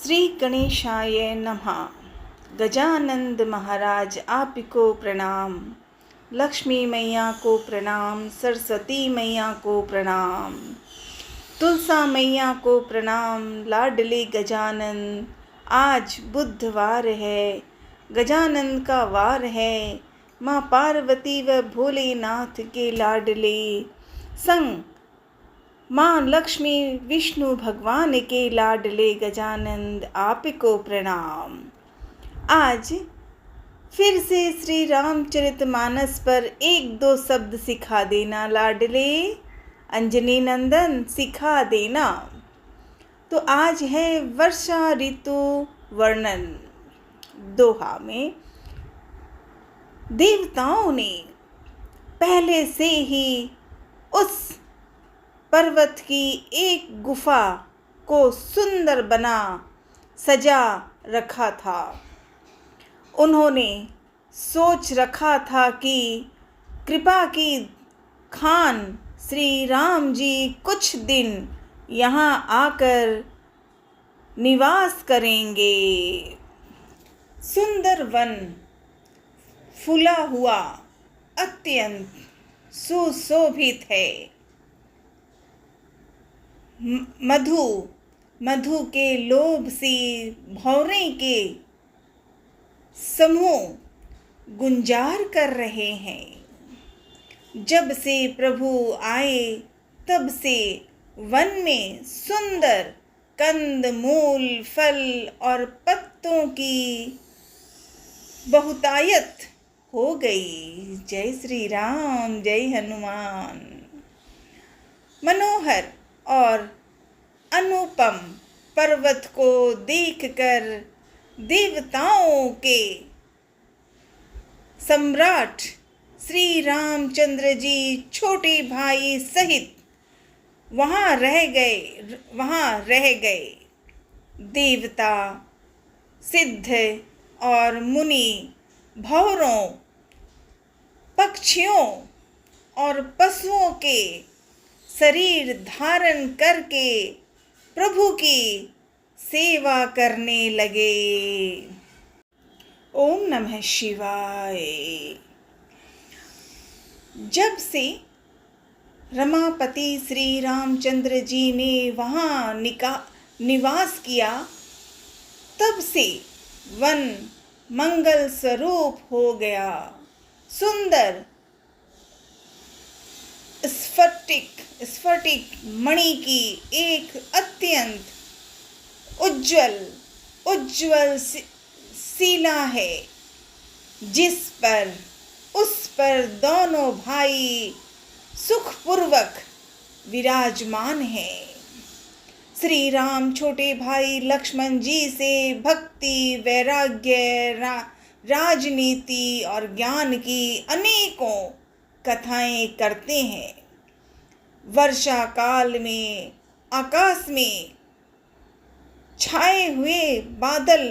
श्री गणेशाय नमः। गजानंद महाराज आपको प्रणाम, लक्ष्मी मैया को प्रणाम, सरस्वती मैया को प्रणाम, तुलसा मैया को प्रणाम। लाडले गजानंद, आज बुधवार है, गजानंद का वार है। माँ पार्वती व भोलेनाथ के लाडले संग माँ लक्ष्मी विष्णु भगवान के लाडले गजानंद आपको प्रणाम। आज फिर से श्री रामचरितमानस पर एक दो शब्द सिखा देना लाडले अंजनी नंदन, सिखा देना। तो आज है वर्षा ऋतु वर्णन। दोहा में देवताओं ने पहले से ही उस पर्वत की एक गुफा को सुंदर बना सजा रखा था। उन्होंने सोच रखा था कि कृपा की खान श्री राम जी कुछ दिन यहाँ आकर निवास करेंगे। सुंदर वन फूला हुआ अत्यंत सुशोभित है। मधु के लोभ से भौरे के समूह गुंजार कर रहे हैं। जब से प्रभु आए तब से वन में सुंदर कंद मूल फल और पत्तों की बहुतायत हो गई। जय श्री राम, जय हनुमान। मनोहर और अनुपम पर्वत को देखकर देवताओं के सम्राट श्री रामचंद्र जी छोटे भाई सहित वहाँ रह गए। देवता, सिद्ध और मुनि भौरों, पक्षियों और पशुओं के शरीर धारण करके प्रभु की सेवा करने लगे। ओम नमः शिवाय। जब से रमापति श्री रामचंद्र जी ने वहाँ निवास किया तब से वन मंगल स्वरूप हो गया। सुंदर स्फटिक मणि की एक अत्यंत उज्जवल शिला है, उस पर दोनों भाई सुखपूर्वक विराजमान हैं। श्री राम छोटे भाई लक्ष्मण जी से भक्ति, वैराग्य, राजनीति और ज्ञान की अनेकों कथाएं करते हैं। वर्षा काल में आकाश में छाए हुए बादल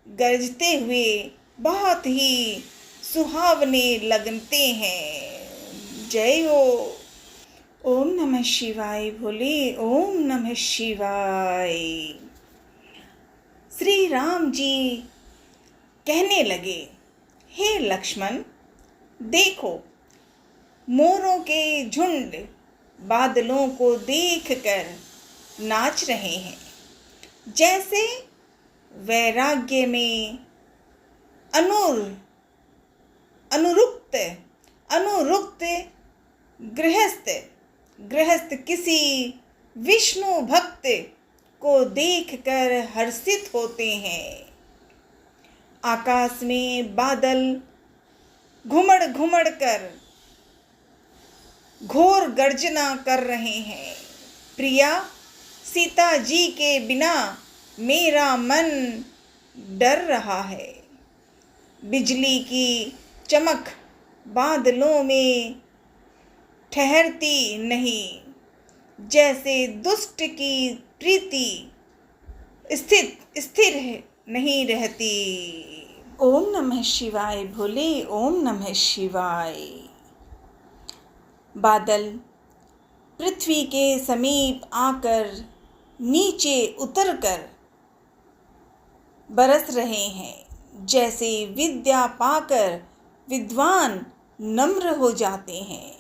गरजते हुए बहुत ही सुहावने लगते हैं। जय हो। ओम नमः शिवाय भोले, ओम नमः शिवाय। श्री राम जी कहने लगे, हे लक्ष्मण, देखो मोरों के झुंड बादलों को देखकर नाच रहे हैं। जैसे वैराग्य में अनुरुक्त गृहस्थ किसी विष्णु भक्त को देखकर हर्षित होते हैं। आकाश में बादल घुमड़ कर घोर गर्जना कर रहे हैं। प्रिया, सीता जी के बिना मेरा मन डर रहा है। बिजली की चमक बादलों में ठहरती नहीं, जैसे दुष्ट की प्रीति स्थिर नहीं रहती। ओम नमः शिवाय भोले, ओम नमः शिवाय। बादल पृथ्वी के समीप आकर नीचे उतरकर बरस रहे हैं। जैसे विद्या पाकर विद्वान नम्र हो जाते हैं।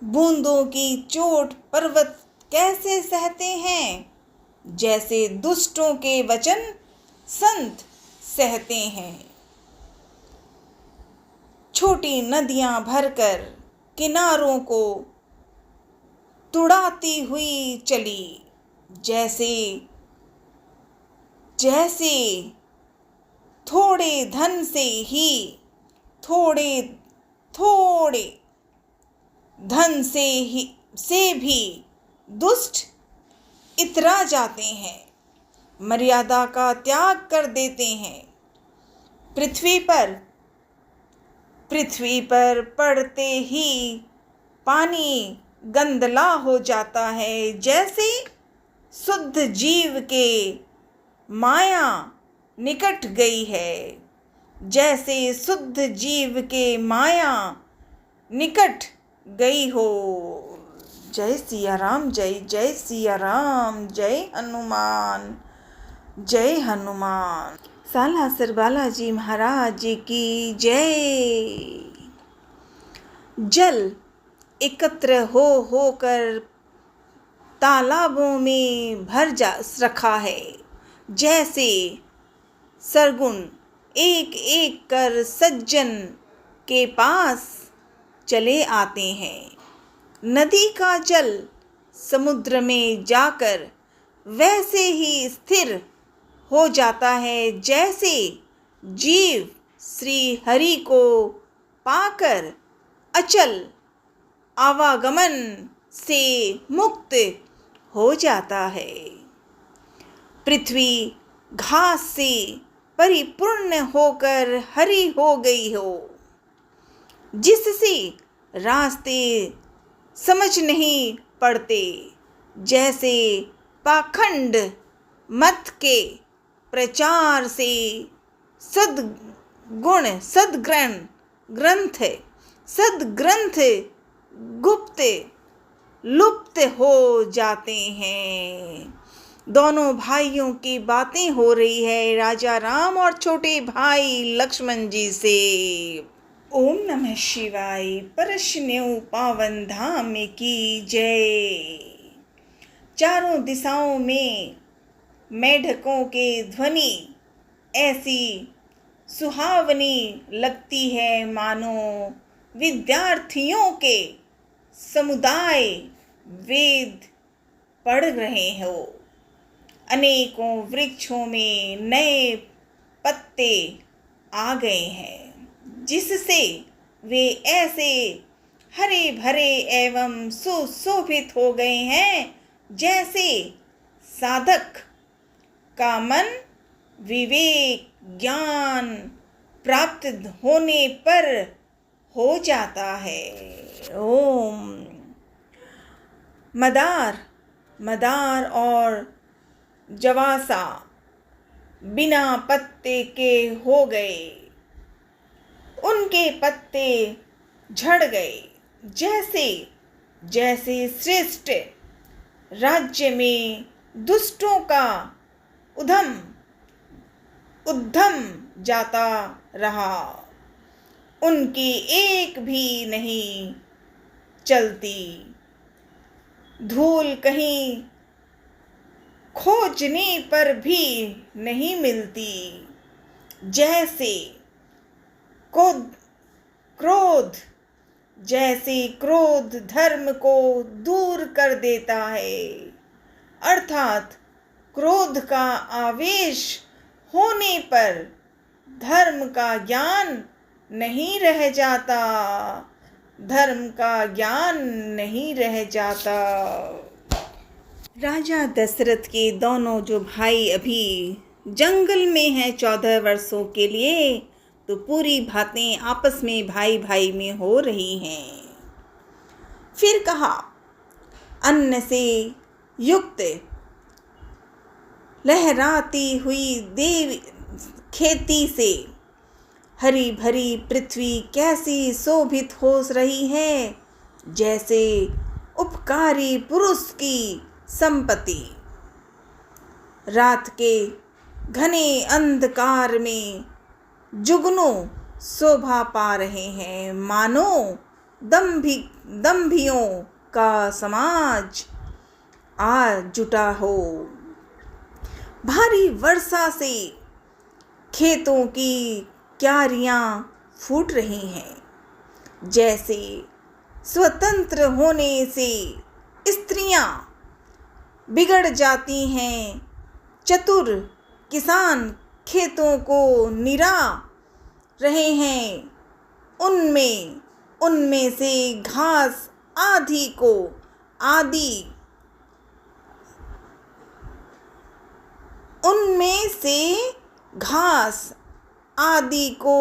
बूंदों की चोट पर्वत कैसे सहते हैं, जैसे दुष्टों के वचन संत सहते हैं। छोटी नदियां भरकर किनारों को तुड़ाती हुई चली, जैसे जैसे थोड़े धन से ही थोड़े थोड़े धन से भी दुष्ट इतरा जाते हैं, मर्यादा का त्याग कर देते हैं। पृथ्वी पर पड़ते ही पानी गंदला हो जाता है, जैसे शुद्ध जीव के माया निकट गई है। जैसे शुद्ध जीव के माया निकट गई हो। जय सिया राम, जय जय सिया राम, जय हनुमान, जय हनुमान। सालासर बालाजी महाराज की जय। जल एकत्र होकर तालाबों में भर जा रखा है, जैसे सरगुण एक एक कर सज्जन के पास चले आते हैं। नदी का जल समुद्र में जाकर वैसे ही स्थिर हो जाता है, जैसे जीव श्री हरि को पाकर अचल आवागमन से मुक्त हो जाता है। पृथ्वी घास से परिपूर्ण होकर हरी हो गई हो, जिससे रास्ते समझ नहीं पड़ते, जैसे पाखंड मत के प्रचार से सद्ग्रंथ गुप्त लुप्त हो जाते हैं। दोनों भाइयों की बातें हो रही है, राजा राम और छोटे भाई लक्ष्मण जी से। ओम नमः शिवाय। परशुन्यु पावन धाम की जय। चारों दिशाओं में मेढकों के ध्वनि ऐसी सुहावनी लगती है, मानो विद्यार्थियों के समुदाय वेद पढ़ रहे हो। अनेकों वृक्षों में नए पत्ते आ गए हैं, जिससे वे ऐसे हरे भरे एवं सुशोभित हो गए हैं, जैसे साधक का मन विवेक ज्ञान प्राप्त होने पर हो जाता है। ओम। मदार और जवासा बिना पत्ते के हो गए, उनके पत्ते झड़ गए, जैसे श्रेष्ठ राज्य में दुष्टों का उद्यम जाता रहा, उनकी एक भी नहीं चलती। धूल कहीं खोजने पर भी नहीं मिलती, जैसे क्रोध धर्म को दूर कर देता है, अर्थात क्रोध का आवेश होने पर धर्म का ज्ञान नहीं रह जाता, धर्म का ज्ञान नहीं रह जाता। राजा दशरथ के दोनों जो भाई अभी जंगल में हैं 14 वर्षों के लिए, तो पूरी बातें आपस में भाई भाई में हो रही हैं। फिर कहा, अन्न से युक्त लहराती हुई देवी खेती से हरी भरी पृथ्वी कैसी शोभित हो रही है, जैसे उपकारी पुरुष की संपत्ति। रात के घने अंधकार में जुगनू शोभा पा रहे हैं, मानो दंभियों का समाज आ जुटा हो। भारी वर्षा से खेतों की क्यारियां फूट रही हैं, जैसे स्वतंत्र होने से स्त्रियां बिगड़ जाती हैं। चतुर किसान खेतों को निरा रहे हैं, उनमें से घास आदि को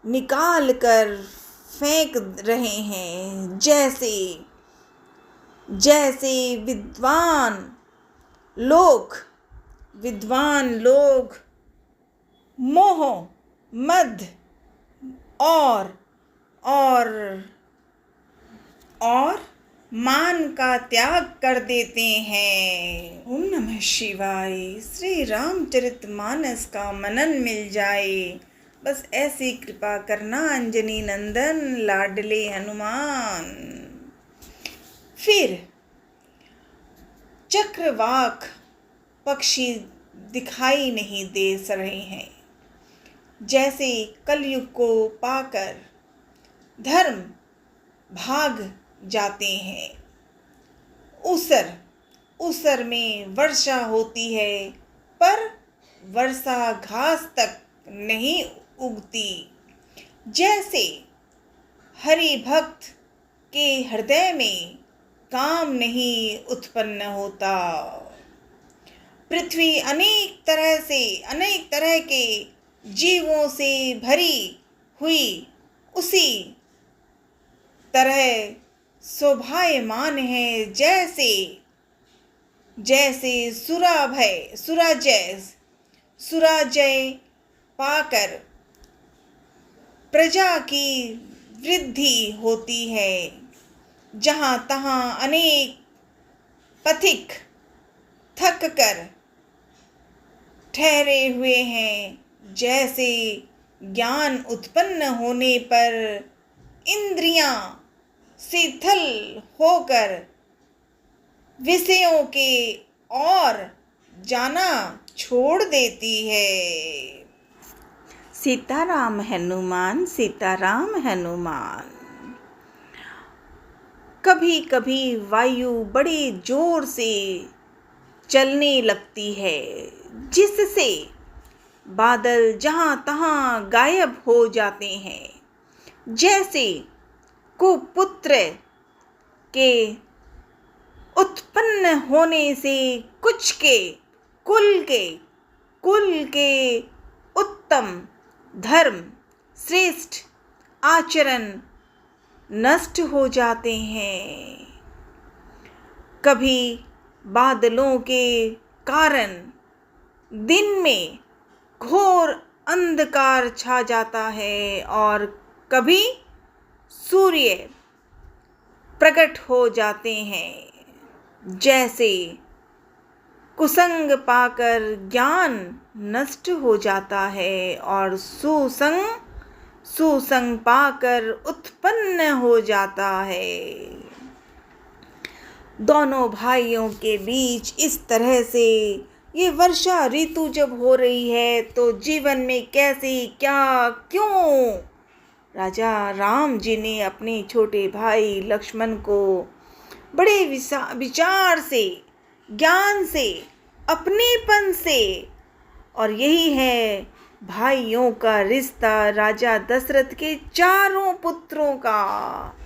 निकाल कर फेंक रहे हैं, जैसे विद्वान लोग मोह मद और मान का त्याग कर देते हैं। ओम नमः शिवाय। श्री रामचरितमानस का मनन मिल जाए, बस ऐसी कृपा करना अंजनी नंदन लाडले हनुमान। फिर चक्रवाक पक्षी दिखाई नहीं दे रहे हैं, जैसे कलयुग को पाकर धर्म भाग जाते हैं। उसर में वर्षा होती है, पर वर्षा घास तक नहीं उगती। जैसे हरि भक्त के हृदय में काम नहीं उत्पन्न होता। पृथ्वी अनेक तरह के जीवों से भरी हुई उसी तरह शोभायमान है, जैसे सुराजय पाकर प्रजा की वृद्धि होती है। जहाँ तहाँ अनेक पथिक थक कर ठहरे हुए हैं, जैसे ज्ञान उत्पन्न होने पर इंद्रियां शिथिल होकर विषयों के ओर जाना छोड़ देती है। सीताराम हनुमान, सीताराम हनुमान। कभी कभी वायु बड़े जोर से चलने लगती है, जिससे बादल जहाँ तहाँ गायब हो जाते हैं। जैसे कुपुत्र के उत्पन्न होने से कुछ के कुल के उत्तम धर्म श्रेष्ठ आचरण नष्ट हो जाते हैं। कभी बादलों के कारण दिन में घोर अंधकार छा जाता है, और कभी सूर्य प्रकट हो जाते हैं। जैसे कुसंग पाकर ज्ञान नष्ट हो जाता है, और सुसंग पाकर उत्पन्न हो जाता है। दोनों भाइयों के बीच इस तरह से ये वर्षा ऋतु जब हो रही है, तो जीवन में कैसे क्या क्यों राजा राम जी ने अपने छोटे भाई लक्ष्मण को बड़े विचार से, ज्ञान से, अपनेपन से, और यही है भाइयों का रिश्ता राजा दशरथ के चारों पुत्रों का।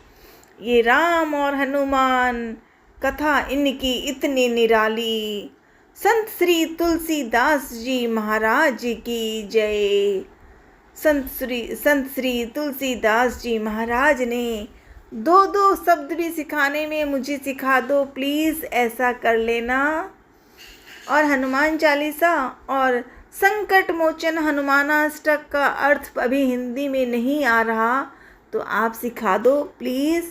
ये राम और हनुमान कथा इनकी इतनी निराली। संत श्री तुलसीदास जी महाराज की जय। संत श्री तुलसीदास जी महाराज ने दो शब्द भी सिखाने में मुझे सिखा दो प्लीज़, ऐसा कर लेना। और हनुमान चालीसा और संकट मोचन हनुमानाष्टक का अर्थ अभी हिंदी में नहीं आ रहा, तो आप सिखा दो प्लीज़,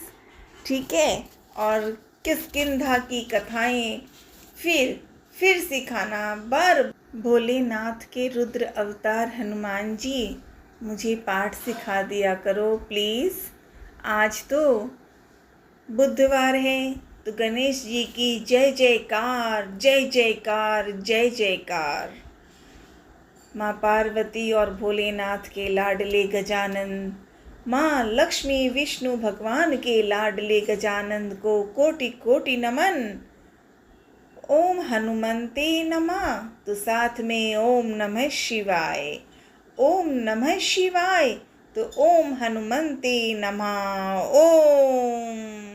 ठीक है। और किष्किंधा की कथाएं फिर सिखाना, भोलेनाथ के रुद्र अवतार हनुमान जी, मुझे पाठ सिखा दिया करो प्लीज़। आज तो बुधवार है, तो गणेश जी की जय जयकार, जय जयकार, जय जयकार। माँ पार्वती और भोलेनाथ के लाडले गजानन, माँ लक्ष्मी विष्णु भगवान के लाडले गजानन को कोटि कोटि नमन। ओम हनुमंते नमः, तो साथ में ओम नमः शिवाय। ओम नमः शिवाय, तो ओम हनुमंते नमः। ओम।